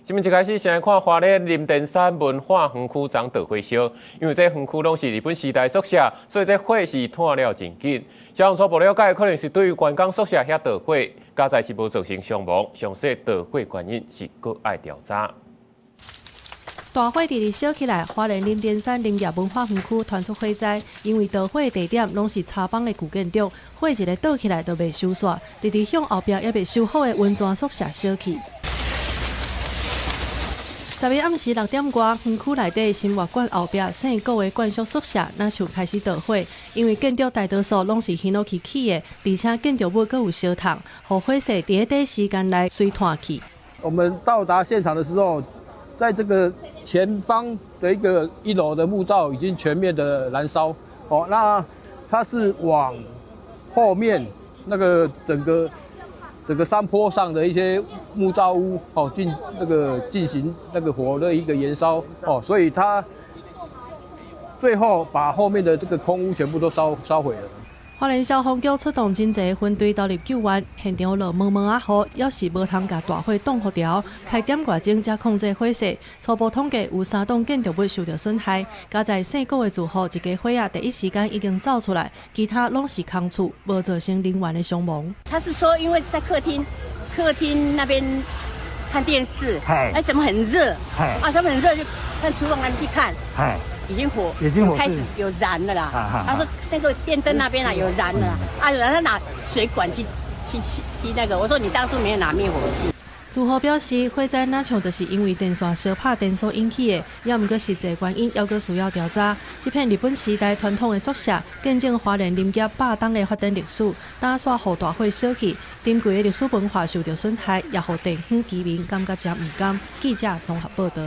新聞一開始先來看花蓮林田山文化園區長導火燒，因為這園區攏是日本時代宿舍，所以這火是拖了真緊。消防初步了解，可能是對於員工宿舍遐導火，加在是無造成傷亡，詳細導火原因是閣愛調查。大火直直燒起來，花蓮林田山林業文化園區傳出火災，因為導火的地點攏是柴幫的舊建築，火一個倒起來就袂收煞，直直向後壁也未修好的溫泉宿舍燒去。10月暗時6點多，園區內底新華館後壁聖國的眷屬宿舍那就開始導火，因為建築大多數攏是矽落去起的，而且建築物閣有燒燙，讓火勢在短時間內隨炭去。我們到達現場的時候，在這個前方的一樓的木造已經全面的燃燒，哦，那它是往後面那個整個山坡上的一些木造屋哦，進行那個火的一個燃燒哦，所以它最後把後面的這個空屋全部都燒毀了。花蓮消防局出動真濟分隊投入救援，現場落蒙蒙啊雨，要是無通甲大火擋好掉，開點外鐘才控制火勢。初步統計有3棟建築物受到損害，加在聖國的住戶一家火啊，第一時間已經走出來，其他攏是空厝，無造成人員的傷亡。他是說，因為在客廳那邊看電視，哎，怎麼很熱？啊，他們很熱，就看廚房那邊去看。已經開始有燃了啦。他說那個電燈那邊啊有燃了，然後他拿水管去那個。我說你當初沒有拿滅火器。住戶表示，火災那像就是因為電線燒拍電所引起的，也毋過實際原因，還閣需要調查。這片日本時代傳統的宿舍，見證花蓮林業100年的發展歷史，打煞讓大火燒去，珍貴的歷史文化受到損害，也讓地方居民感覺真唔甘。記者綜合報道。